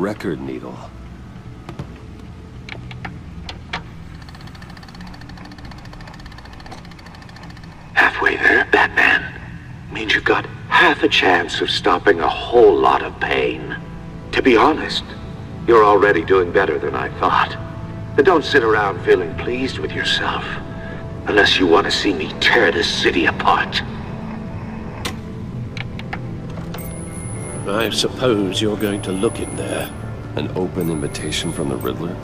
record needle. Halfway there, Batman. Means you've got half a chance of stopping a whole lot of pain. To be honest, you're already doing better than I thought. But don't sit around feeling pleased with yourself, unless you want to see me tear this city apart. I suppose you're going to look in there. An open invitation from the Riddler?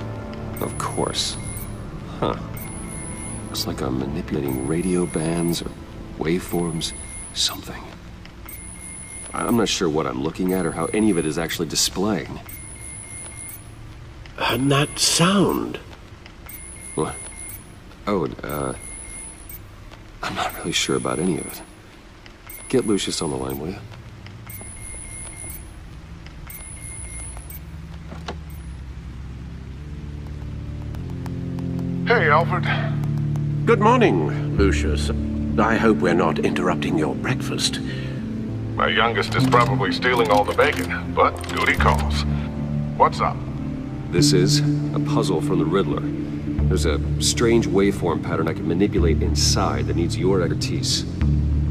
Of course. Huh. Looks like I'm manipulating radio bands or waveforms, something. I'm not sure what I'm looking at or how any of it is actually displaying. And that sound? What? Oh, I'm not really sure about any of it. Get Lucius on the line, will you? Hey, Alfred. Good morning, Lucius. I hope we're not interrupting your breakfast. My youngest is probably stealing all the bacon, but duty calls. What's up? This is a puzzle from the Riddler. There's a strange waveform pattern I can manipulate inside that needs your expertise.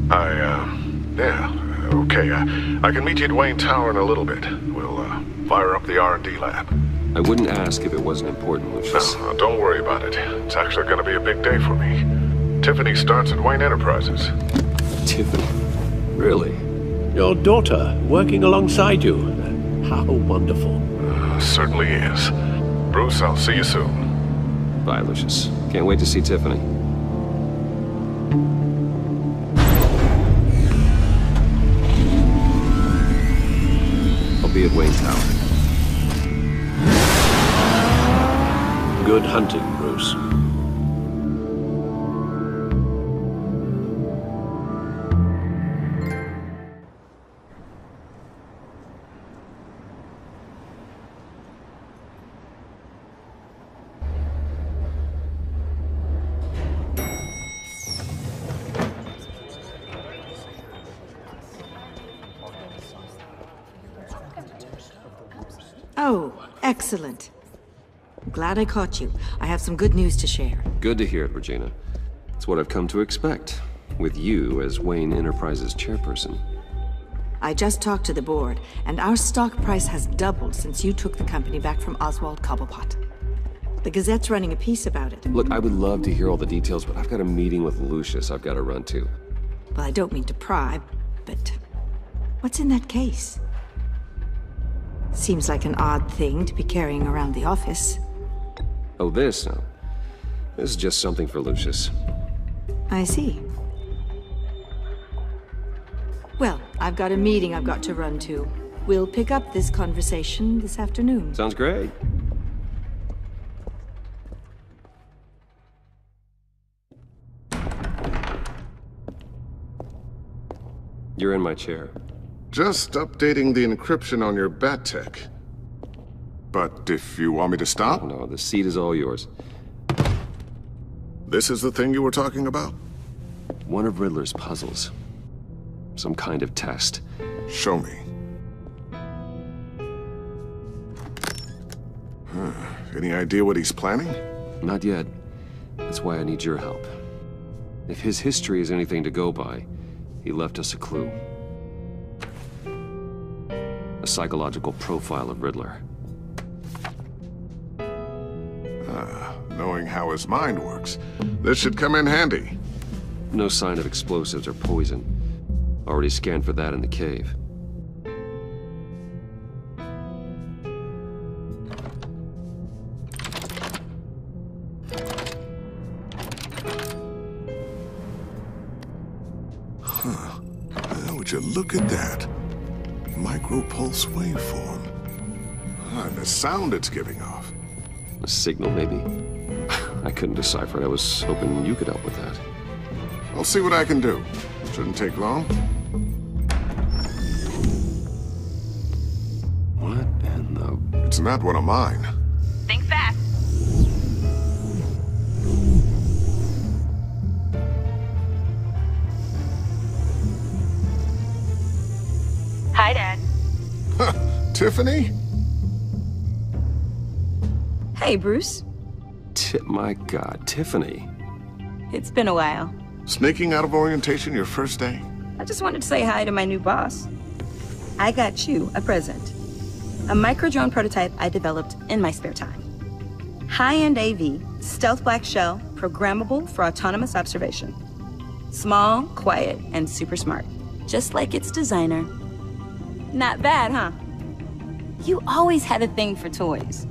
Yeah, okay. I can meet you at Wayne Tower in a little bit. We'll, fire up the R&D lab. I wouldn't ask if it wasn't important, Lucius. No, don't worry about it. It's actually gonna be a big day for me. Tiffany starts at Wayne Enterprises. Tiffany? Really? Your daughter, working alongside you. How wonderful. Certainly is. Bruce, I'll see you soon. Bye, Lucius. Can't wait to see Tiffany. I'll be at Wayne Tower. Good hunting, Bruce. Oh, excellent. I'm glad I caught you. I have some good news to share. Good to hear it, Regina. It's what I've come to expect, with you as Wayne Enterprises chairperson. I just talked to the board, and our stock price has doubled since you took the company back from Oswald Cobblepot. The Gazette's running a piece about it. Look, I would love to hear all the details, but I've got a meeting with Lucius I've got to run to. Well, I don't mean to pry, but what's in that case? Seems like an odd thing to be carrying around the office. Oh, this? No. This is just something for Lucius. I see. Well, I've got a meeting I've got to run to. We'll pick up this conversation this afternoon. Sounds great. You're in my chair. Just updating the encryption on your bat tech. But if you want me to stop? No, the seat is all yours. This is the thing you were talking about? One of Riddler's puzzles. Some kind of test. Show me. Any idea what he's planning? Not yet. That's why I need your help. If his history is anything to go by, he left us a clue. A psychological profile of Riddler. Knowing how his mind works, this should come in handy. No sign of explosives or poison. Already scanned for that in the cave. Would you look at that? Micropulse waveform. And the sound it's giving off. A signal, maybe? I couldn't decipher it. I was hoping you could help with that. I'll see what I can do. Shouldn't take long. What in the... It's not one of mine. Think fast. Hi, Dad. Tiffany? Hey, Bruce. My God, Tiffany. It's been a while. Sneaking out of orientation your first day? I just wanted to say hi to my new boss. I got you a present. A micro-drone prototype I developed in my spare time. High-end AV, stealth black shell, programmable for autonomous observation. Small, quiet, and super smart. Just like its designer. Not bad, huh? You always had a thing for toys.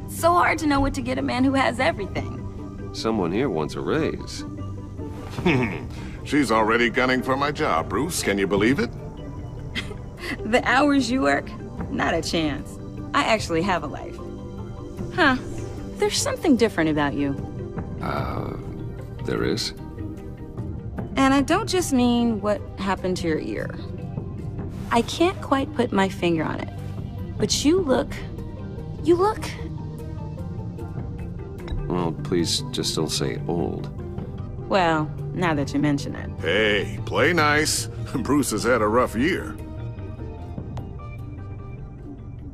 So hard to know what to get a man who has everything. Someone here wants a raise. She's already gunning for my job, Bruce. Can you believe it? The hours you work? Not a chance. I actually have a life. Huh. There's something different about you. There is? And I don't just mean what happened to your ear. I can't quite put my finger on it. But you look... Well, please just don't say old. Well, now that you mention it. Hey, play nice. Bruce has had a rough year.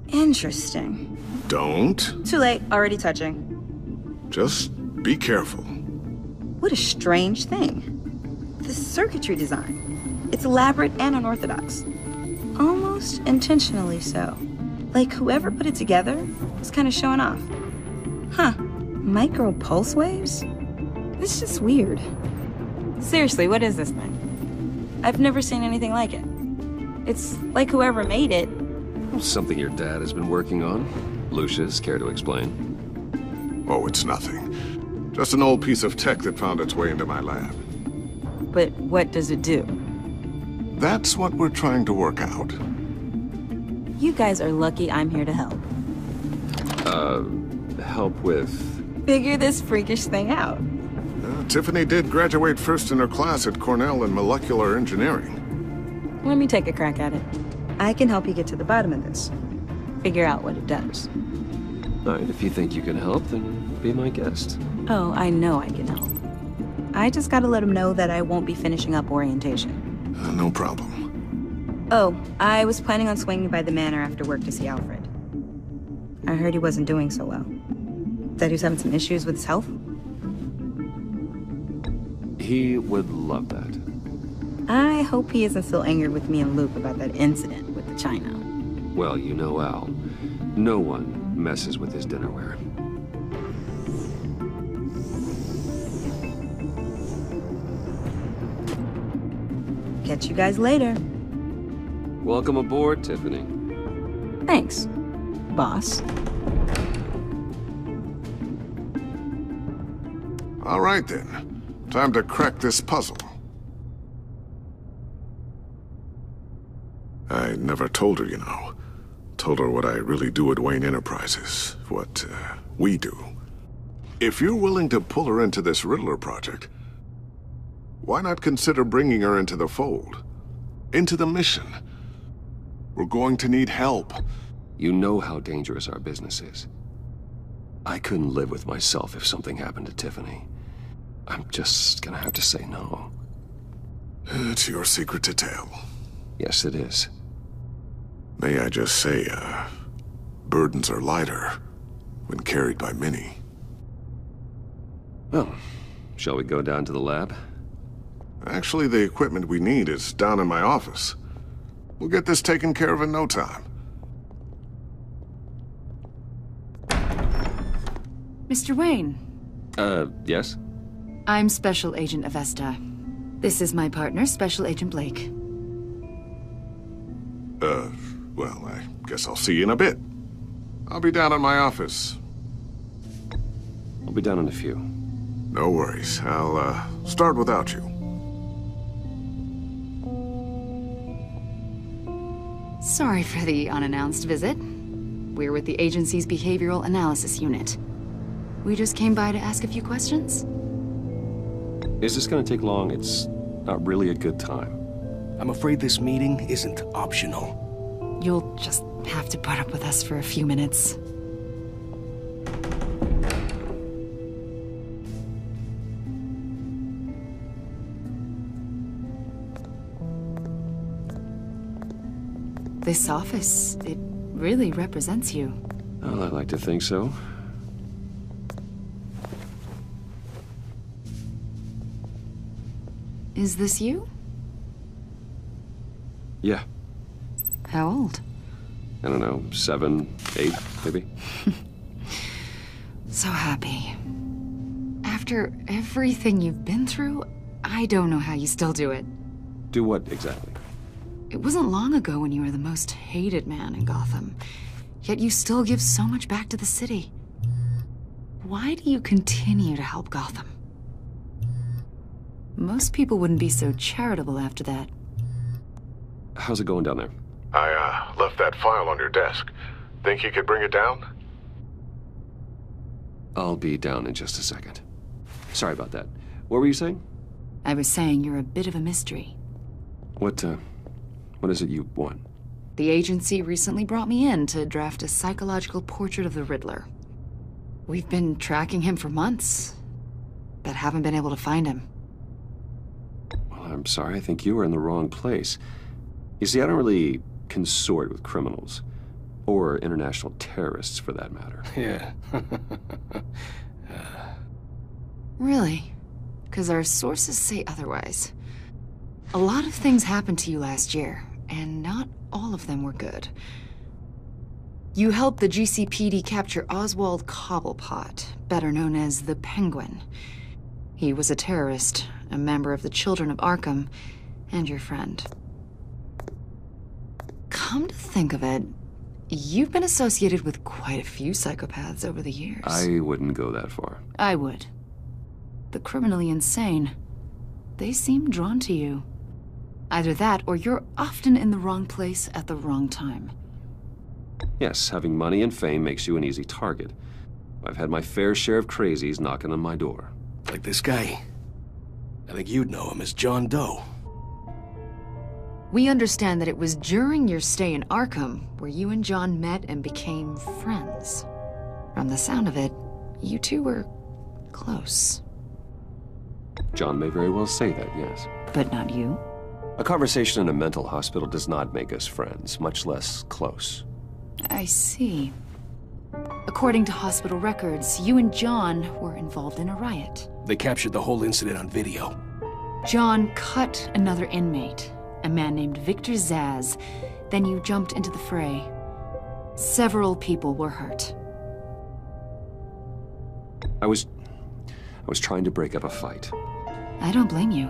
Interesting. Don't. Too late, already touching. Just be careful. What a strange thing. The circuitry design. It's elaborate and unorthodox. Almost intentionally so. Like whoever put it together was kind of showing off. Huh. Micro pulse waves? It's just weird. Seriously, what is this thing? I've never seen anything like it. It's like whoever made it. Something your dad has been working on. Lucius, care to explain? Oh, it's nothing. Just an old piece of tech that found its way into my lab. But what does it do? That's what we're trying to work out. You guys are lucky I'm here to help. Help with... Figure this freakish thing out. Tiffany did graduate first in her class at Cornell in molecular engineering. Let me take a crack at it. I can help you get to the bottom of this. Figure out what it does. All right, if you think you can help, then be my guest. Oh, I know I can help. I just gotta let him know that I won't be finishing up orientation. No problem. Oh, I was planning on swinging by the manor after work to see Alfred. I heard he wasn't doing so well. That he was having some issues with his health? He would love that. I hope he isn't still angered with me and Luke about that incident with the china. Well, you know Al. No one messes with his dinnerware. Catch you guys later. Welcome aboard, Tiffany. Thanks, boss. All right, then. Time to crack this puzzle. I never told her, you know. Told her what I really do at Wayne Enterprises. What, we do. If you're willing to pull her into this Riddler project, why not consider bringing her into the fold? Into the mission? We're going to need help. You know how dangerous our business is. I couldn't live with myself if something happened to Tiffany. I'm just gonna have to say no. It's your secret to tell. Yes, it is. May I just say, burdens are lighter when carried by many. Well, shall we go down to the lab? Actually, the equipment we need is down in my office. We'll get this taken care of in no time. Mr. Wayne. Yes? I'm Special Agent Avesta. This is my partner, Special Agent Blake. Well, I guess I'll see you in a bit. I'll be down in my office. I'll be down in a few. No worries. I'll, start without you. Sorry for the unannounced visit. We're with the agency's Behavioral Analysis Unit. We just came by to ask a few questions. Is this gonna take long? It's not really a good time. I'm afraid this meeting isn't optional. You'll just have to put up with us for a few minutes. This office, it really represents you. Well, I like to think so. Is this you? Yeah. How old? I don't know, 7, 8, maybe? So happy. After everything you've been through, I don't know how you still do it. Do what exactly? It wasn't long ago when you were the most hated man in Gotham, yet you still give so much back to the city. Why do you continue to help Gotham? Most people wouldn't be so charitable after that. How's it going down there? I left that file on your desk. Think you could bring it down? I'll be down in just a second. Sorry about that. What were you saying? I was saying you're a bit of a mystery. What is it you want? The agency recently brought me in to draft a psychological portrait of the Riddler. We've been tracking him for months, but haven't been able to find him. Well, I'm sorry. I think you were in the wrong place. You see, I don't really consort with criminals. Or international terrorists, for that matter. Yeah. Really? Because our sources say otherwise. A lot of things happened to you last year, and not all of them were good. You helped the GCPD capture Oswald Cobblepot, better known as the Penguin. He was a terrorist, a member of the Children of Arkham, and your friend. Come to think of it, you've been associated with quite a few psychopaths over the years. I wouldn't go that far. I would. The criminally insane. They seem drawn to you. Either that, or you're often in the wrong place at the wrong time. Yes, having money and fame makes you an easy target. I've had my fair share of crazies knocking on my door. Like this guy. I think you'd know him as John Doe. We understand that it was during your stay in Arkham where you and John met and became friends. From the sound of it, you two were close. John may very well say that, yes. But not you? A conversation in a mental hospital does not make us friends, much less close. I see. According to hospital records, you and John were involved in a riot. They captured the whole incident on video. John cut another inmate, a man named Victor Zsasz. Then you jumped into the fray. Several people were hurt. I was trying to break up a fight. I don't blame you.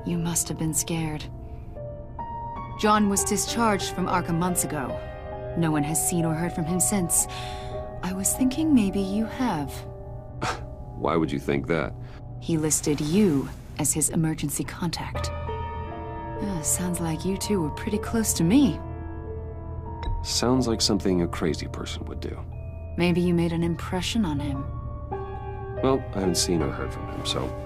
You must have been scared. John was discharged from Arkham months ago. No one has seen or heard from him since. I was thinking maybe you have. Why would you think that? He listed you as his emergency contact. Sounds like you two were pretty close to me. Sounds like something a crazy person would do. Maybe you made an impression on him. Well, I haven't seen or heard from him, so...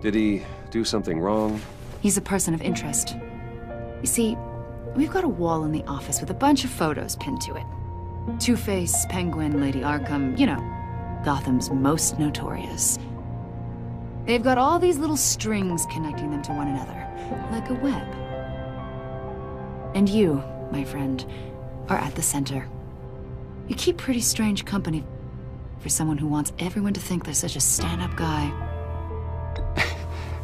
Did he do something wrong? He's a person of interest. You see, we've got a wall in the office with a bunch of photos pinned to it. Two-Face, Penguin, Lady Arkham, you know, Gotham's most notorious. They've got all these little strings connecting them to one another, like a web. And you, my friend, are at the center. You keep pretty strange company for someone who wants everyone to think they're such a stand-up guy.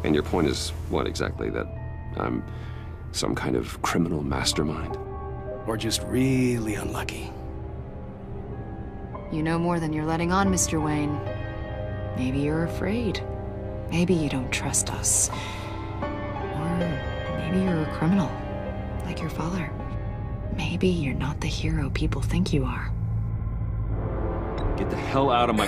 And your point is what exactly? That I'm some kind of criminal mastermind? Or just really unlucky. You know more than you're letting on, Mr. Wayne. Maybe you're afraid. Maybe you don't trust us. Or maybe you're a criminal, like your father. Maybe you're not the hero people think you are. Get the hell out of my...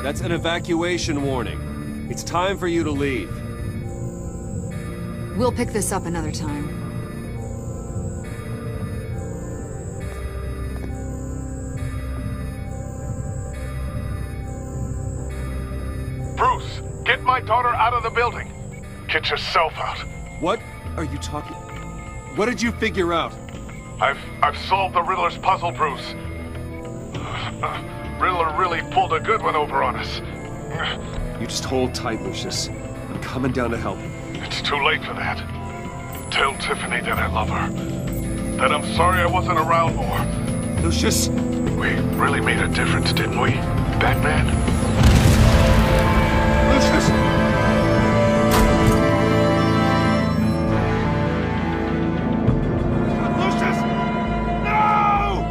That's an evacuation warning. It's time for you to leave. We'll pick this up another time. Bruce, get my daughter out of the building. Get yourself out. What are you talking... What did you figure out? I've solved the Riddler's puzzle, Bruce. Riddler really pulled a good one over on us. You just hold tight, Lucius. I'm coming down to help. It's too late for that. Tell Tiffany that I love her. That I'm sorry I wasn't around more. Lucius! We really made a difference, didn't we, Batman? Lucius! Lucius! No!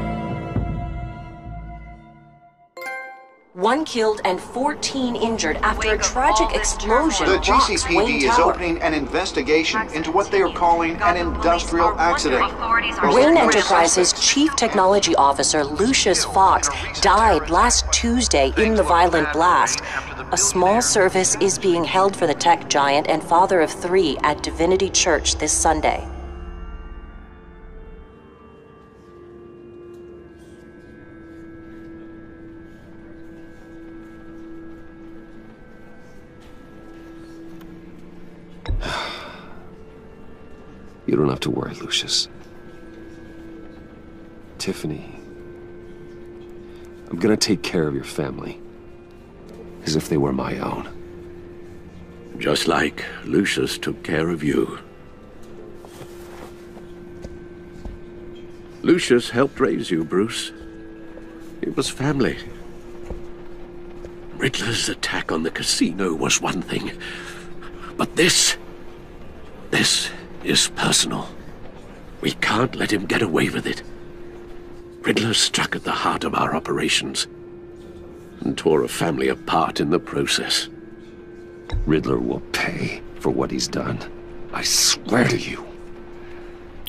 1 killed and 14 injured after a tragic explosion. The rocks GCPD Wayne is Tower. opening an investigation into what they are calling an industrial accident. Wayne Enterprises' Chief Technology Officer Lucius Fox died last Tuesday in the violent blast. A small service is being held for the tech giant and father of 3 at Divinity Church this Sunday. You don't have to worry, Lucius. Tiffany, I'm gonna take care of your family. As if they were my own. Just like Lucius took care of you. Lucius helped raise you, Bruce. It was family. Riddler's attack on the casino was one thing. But this is personal. We can't let him get away with it. Riddler struck at the heart of our operations and tore a family apart in the process. Riddler will pay for what he's done. I swear to you,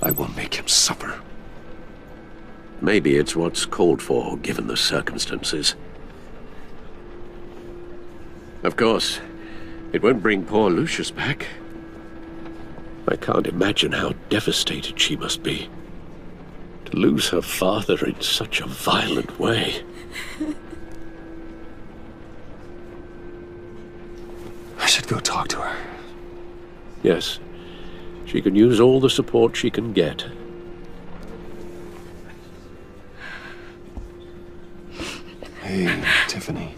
I will make him suffer. Maybe it's what's called for, given the circumstances. Of course, it won't bring poor Lucius back. I can't imagine how devastated she must be. To lose her father in such a violent way. I should go talk to her. Yes, she can use all the support she can get. Hey, Tiffany.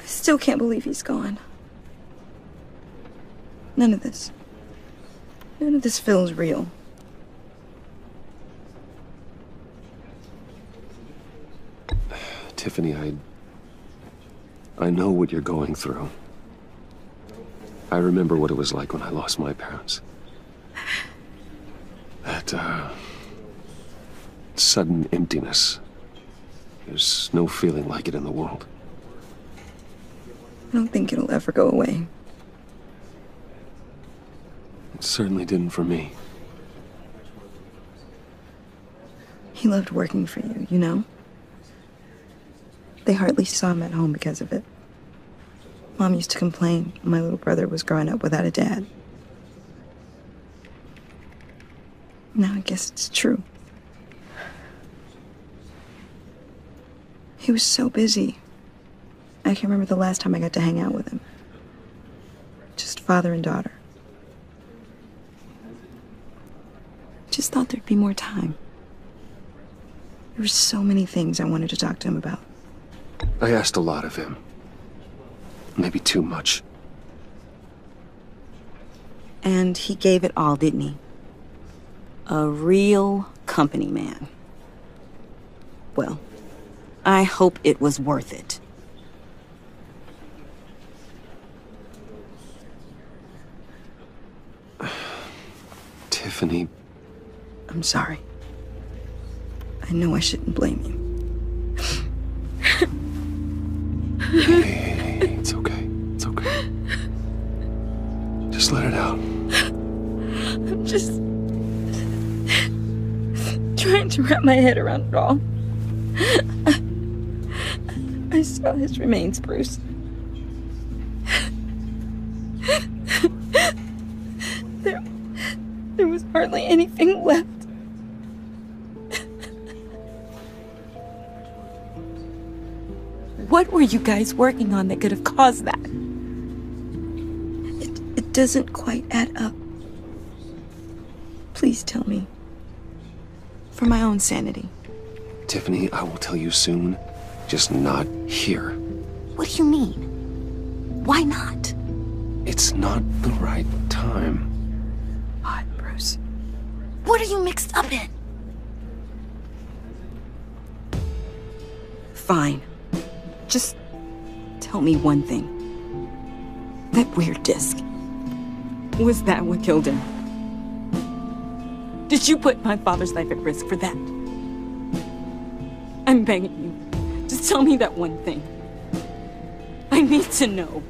I still can't believe he's gone. None of this feels real. Tiffany, I know what you're going through. I remember what it was like when I lost my parents. That, sudden emptiness. There's no feeling like it in the world. I don't think it'll ever go away. It certainly didn't for me. He loved working for you, you know? They hardly saw him at home because of it. Mom used to complain my little brother was growing up without a dad. Now I guess it's true. He was so busy. I can't remember the last time I got to hang out with him. Just father and daughter. Just thought there'd be more time. There were so many things I wanted to talk to him about. I asked a lot of him. Maybe too much. And he gave it all, didn't he? A real company man. Well, I hope it was worth it. Tiffany. I'm sorry. I know I shouldn't blame you. Hey, it's okay. It's okay. Just let it out. I'm just trying to wrap my head around it all. I saw his remains, Bruce. There was hardly anything left. What were you guys working on that could have caused that? It doesn't quite add up. Please tell me. For my own sanity. Tiffany, I will tell you soon. Just not here. What do you mean? Why not? It's not the right time. What, Bruce? What are you mixed up in? Fine. Just tell me one thing. That weird disc. Was that what killed him? Did you put my father's life at risk for that? I'm begging you. Just tell me that one thing. I need to know.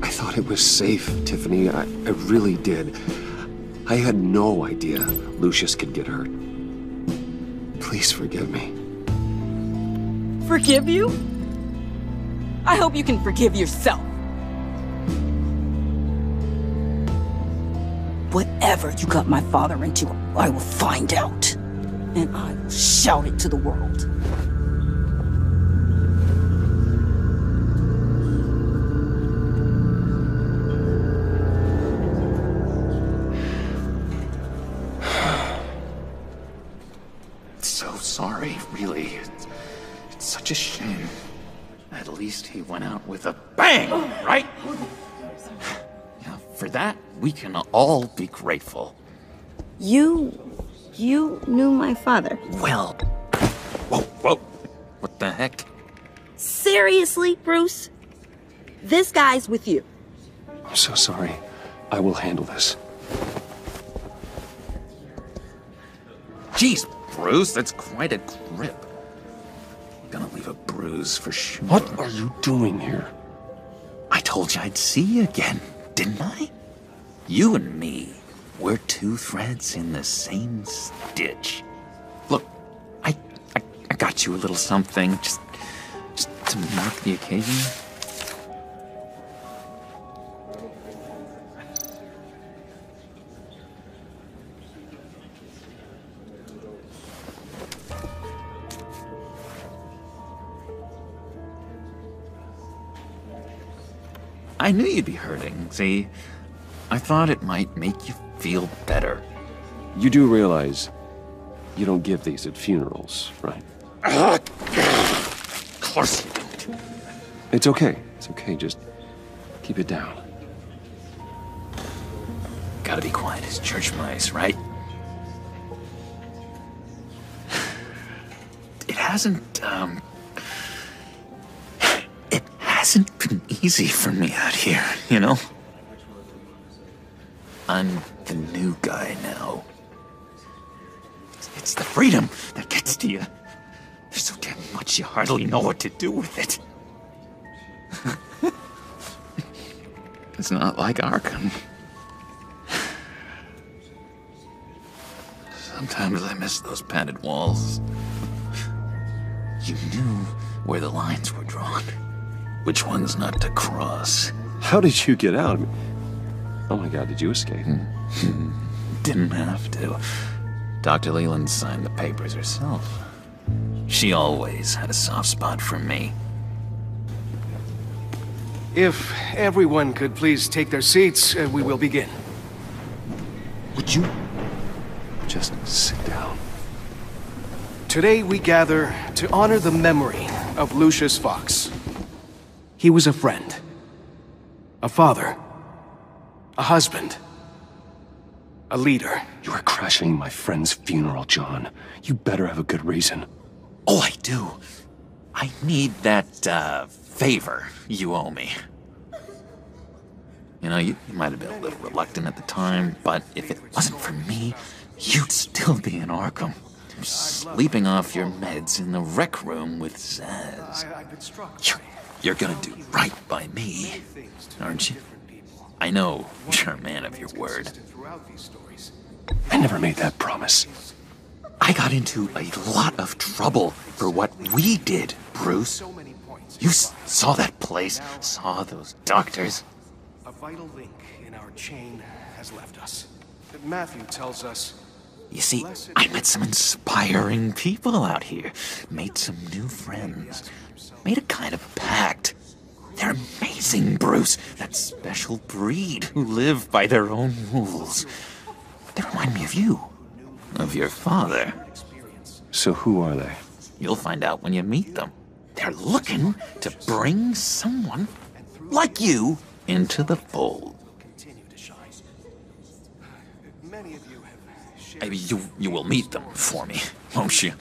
I thought it was safe, Tiffany. I really did. I had no idea Lucius could get hurt. Please forgive me. Forgive you? I hope you can forgive yourself. Whatever you got my father into, I will find out. And I will shout it to the world. So sorry, really. It's such a shame. At least he went out with a bang, right? Yeah, for that, we can all be grateful. You knew my father. Well, whoa. What the heck? Seriously, Bruce? This guy's with you. I'm so sorry. I will handle this. Jeez, Bruce, that's quite a grip. Gonna leave a bruise for sure. What are you doing here? I told you I'd see you again, didn't I? You and me, we're two threads in the same stitch. Look, I got you a little something, just to mark the occasion. I knew you'd be hurting, see? I thought it might make you feel better. You do realize you don't give these at funerals, right? Of course you don't. It's okay. It's okay. Just keep it down. Gotta be quiet as church mice, right? It hasn't been easy for me out here, you know? I'm the new guy now. It's the freedom that gets to you. There's so damn much you hardly know what to do with it. It's not like Arkham. Sometimes I miss those padded walls. You knew where the lines were drawn. Which ones not to cross. How did you get out? Oh my God, did you escape? Didn't have to. Dr. Leland signed the papers herself. She always had a soft spot for me. If everyone could please take their seats, we will begin. Would you just sit down? Today we gather to honor the memory of Lucius Fox. He was a friend, a father, a husband, a leader. You are crashing my friend's funeral, John. You better have a good reason. Oh, I do. I need that, favor you owe me. You know, you might have been a little reluctant at the time, but if it wasn't for me, you'd still be in Arkham. Sleeping off your meds in the rec room with Zaz. You're gonna do right by me, aren't you? I know you're a man of your word. I never made that promise. I got into a lot of trouble for what we did, Bruce. You saw that place, saw those doctors. A vital link in our chain has left us. Matthew tells us... You see, I met some inspiring people out here. Made some new friends. Made a kind of pact. They're amazing, Bruce. That special breed who live by their own rules. They remind me of you. Of your father. So who are they? You'll find out when you meet them. They're looking to bring someone like you into the fold. You will meet them for me, won't you?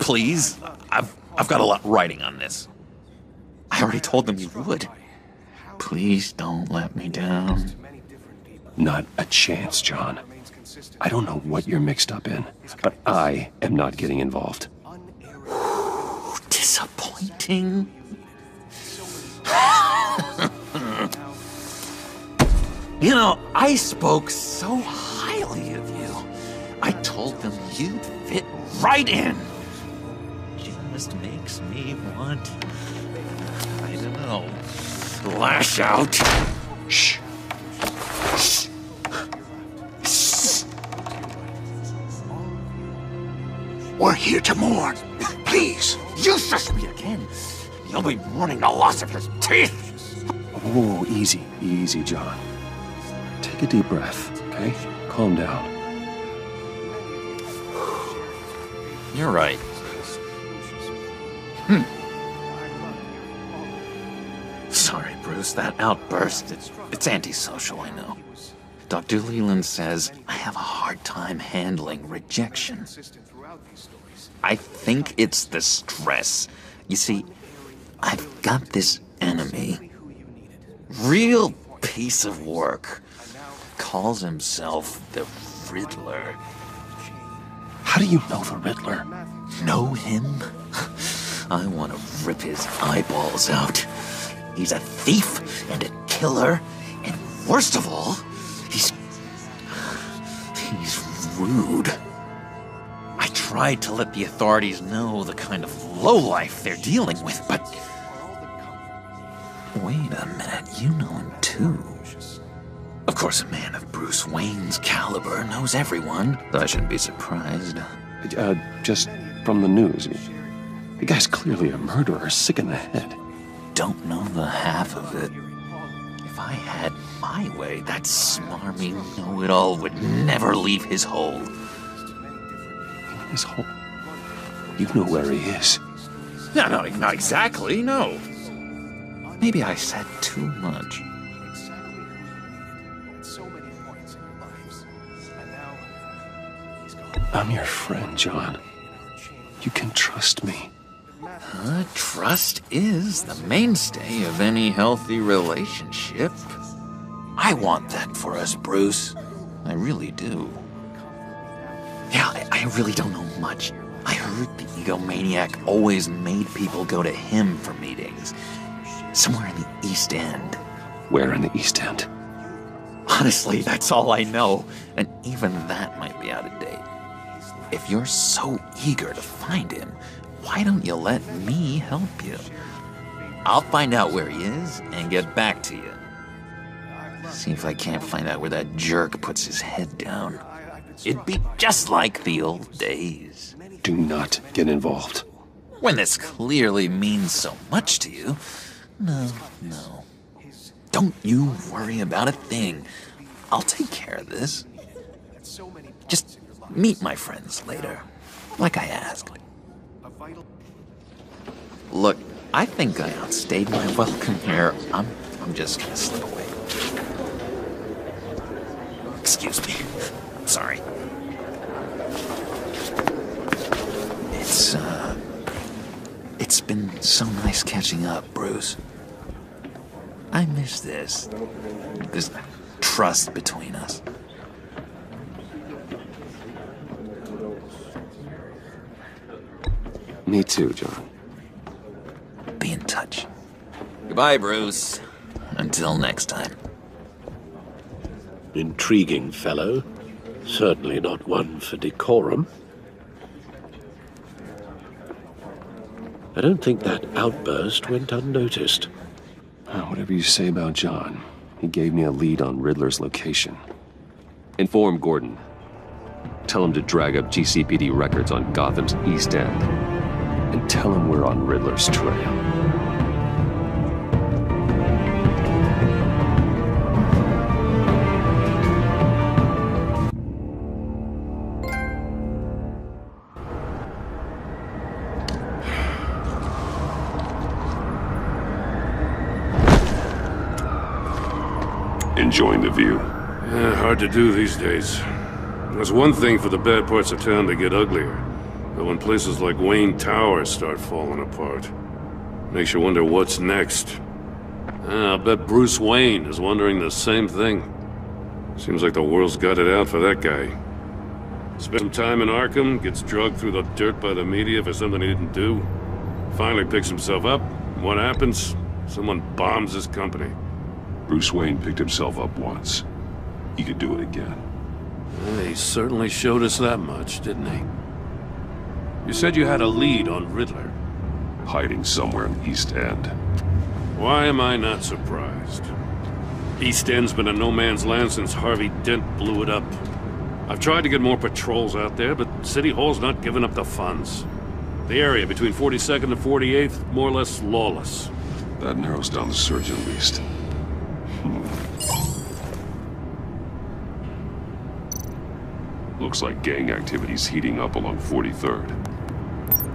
Please? I've got a lot riding on this. I already told them you would. Please don't let me down. Not a chance, John. I don't know what you're mixed up in, but I am not getting involved. Disappointing. You know, I spoke so highly of you. I told them you'd fit right in. Just makes me want, I don't know, lash out. Shh. Shh. Shh. We're here to mourn. Please. You shush me again. You'll be mourning the loss of your teeth. Oh, easy, easy, John. Take a deep breath, okay? Calm down. You're right. Sorry, Bruce, that outburst, it's antisocial, I know. Dr. Leland says I have a hard time handling rejection. I think it's the stress. You see, I've got this enemy. Real piece of work. Calls himself the Riddler. How do you know the Riddler? Know him? I want to rip his eyeballs out. He's a thief and a killer, and worst of all, he's rude. I tried to let the authorities know the kind of lowlife they're dealing with, but... Wait a minute, you know him too. Of course, a man of Bruce Wayne's caliber knows everyone, so I shouldn't be surprised. Just from the news. The guy's clearly a murderer, sick in the head. Don't know the half of it. If I had my way, that smarmy know-it-all would never leave his hole. His hole? You know where he is. No, not exactly, no. Maybe I said too much. I'm your friend, John. You can trust me. Trust is the mainstay of any healthy relationship. I want that for us, Bruce. I really do. Yeah, I really don't know much. I heard the egomaniac always made people go to him for meetings. Somewhere in the East End. Where in the East End? Honestly, that's all I know. And even that might be out of date. If you're so eager to find him, why don't you let me help you? I'll find out where he is and get back to you. See if I can't find out where that jerk puts his head down. It'd be just like the old days. Do not get involved. When this clearly means so much to you. No. Don't you worry about a thing. I'll take care of this. Just meet my friends later, like I asked. Look, I think I outstayed my welcome here. I'm just gonna slip away. Excuse me. Sorry. It's been so nice catching up, Bruce. I miss this trust between us. Me too, John. Be in touch. Goodbye, Bruce. Until next time. Intriguing fellow. Certainly not one for decorum. I don't think that outburst went unnoticed. Whatever you say about John, he gave me a lead on Riddler's location. Inform Gordon. Tell him to drag up GCPD records on Gotham's East End. And tell him we're on Riddler's trail. Enjoying the view? Yeah, hard to do these days. There's one thing for the bad parts of town to get uglier. But when places like Wayne Tower start falling apart, makes you wonder what's next. I'll bet Bruce Wayne is wondering the same thing. Seems like the world's got it out for that guy. Spent some time in Arkham, gets drugged through the dirt by the media for something he didn't do. Finally picks himself up. What happens? Someone bombs his company. Bruce Wayne picked himself up once. He could do it again. He certainly showed us that much, didn't he? You said you had a lead on Riddler. Hiding somewhere in the East End. Why am I not surprised? East End's been a no-man's land since Harvey Dent blew it up. I've tried to get more patrols out there, but City Hall's not giving up the funds. The area between 42nd and 48th, more or less lawless. That narrows down the search at least. Looks like gang activity's heating up along 43rd.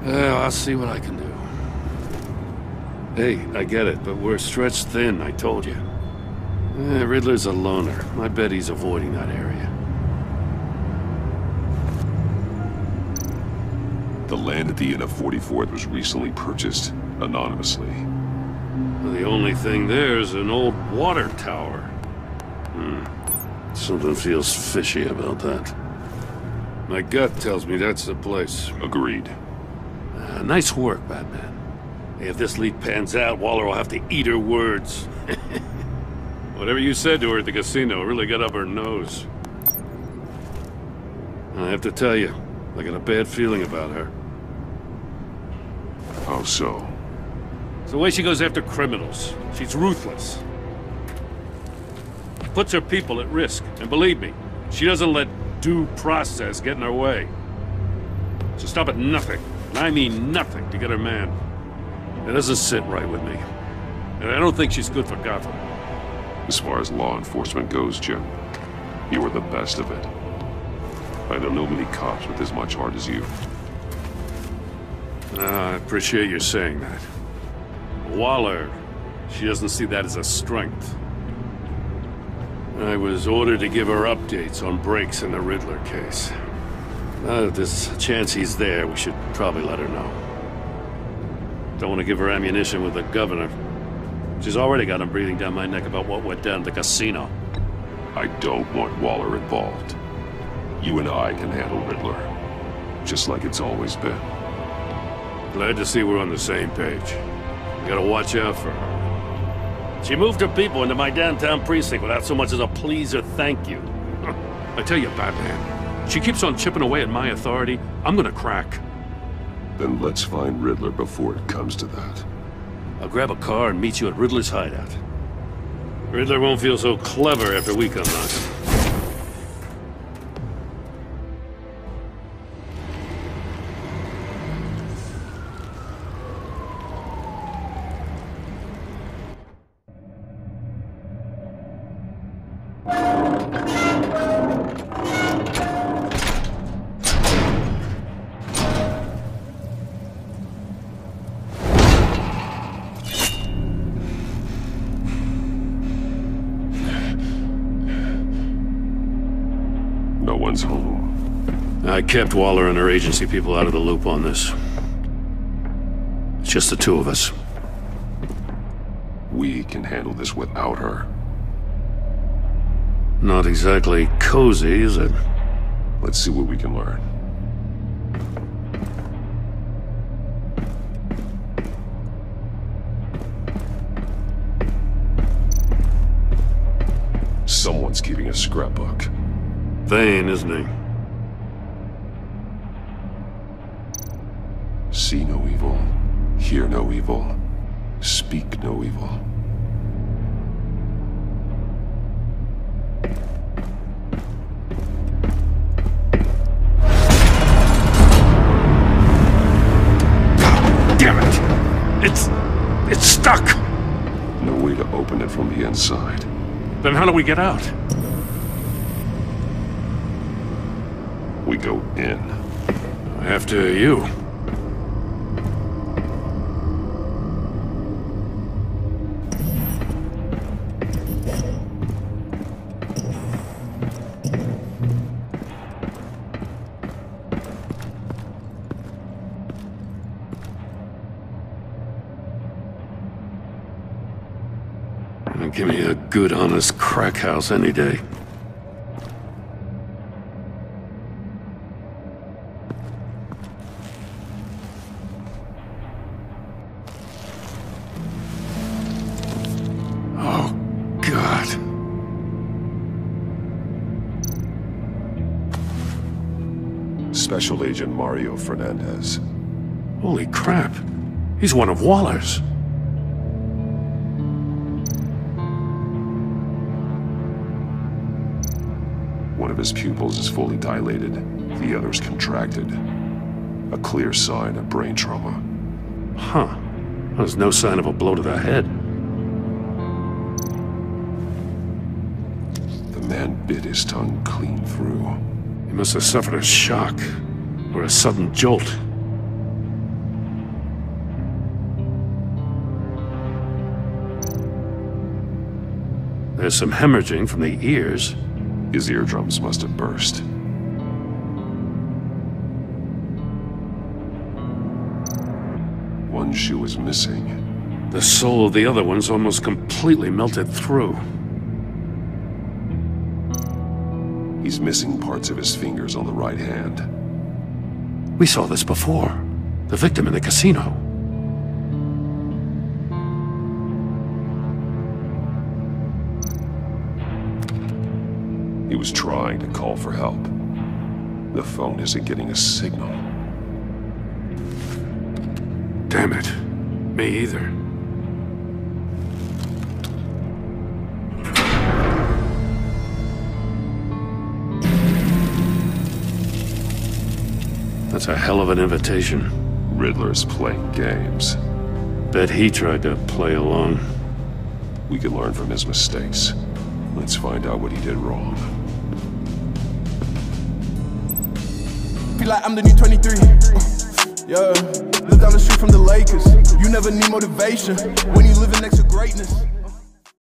Well, I'll see what I can do. Hey, I get it, but we're stretched thin, I told you. Riddler's a loner. I bet he's avoiding that area. The land at the end of 44th was recently purchased, anonymously. Well, the only thing there is an old water tower. Something feels fishy about that. My gut tells me that's the place. Agreed. Nice work, Batman. If this lead pans out, Waller will have to eat her words. Whatever you said to her at the casino really got up her nose. I have to tell you, I got a bad feeling about her. How so? It's the way she goes after criminals. She's ruthless. Puts her people at risk. And believe me, she doesn't let due process get in her way. She'll stop at nothing, and I mean nothing, to get her man. It doesn't sit right with me. And I don't think she's good for Gotham. As far as law enforcement goes, Jim, you are the best of it. I don't know many cops with as much heart as you. I appreciate you saying that. Waller, she doesn't see that as a strength. I was ordered to give her updates on breaks in the Riddler case. If there's a chance he's there, we should probably let her know. Don't want to give her ammunition with the governor. She's already got him breathing down my neck about what went down at the casino. I don't want Waller involved. You and I can handle Riddler, just like it's always been. Glad to see we're on the same page. We gotta watch out for her. She moved her people into my downtown precinct without so much as a please or thank you. I tell you, Batman, she keeps on chipping away at my authority, I'm gonna crack. Then let's find Riddler before it comes to that. I'll grab a car and meet you at Riddler's hideout. Riddler won't feel so clever after we come knocking. Home. I kept Waller and her agency people out of the loop on this. It's just the two of us. We can handle this without her. Not exactly cozy, is it? Let's see what we can learn. Someone's keeping a scrapbook. Vain, isn't he? See no evil, hear no evil, speak no evil. Damn it! It's stuck! No way to open it from the inside. Then how do we get out? We go in. After you. Give me a good, honest crack house any day. Oh, God. Special Agent Mario Fernandez. Holy crap. He's one of Waller's. One of his pupils is fully dilated, the other's contracted. A clear sign of brain trauma. Huh. There's no sign of a blow to the head. The man bit his tongue clean through. He must have suffered a shock, or a sudden jolt. There's some hemorrhaging from the ears. His eardrums must have burst. One shoe is missing. The sole of the other one's almost completely melted through. He's missing parts of his fingers on the right hand. We saw this before. The victim in the casino. He was trying to call for help. The phone isn't getting a signal. Damn it. Me either. That's a hell of an invitation. Riddler's playing games. Bet he tried to play along. We can learn from his mistakes. Let's find out what he did wrong. Feel like I'm the new 23. Yeah, live down the street from the Lakers. You never need motivation when you living next to greatness.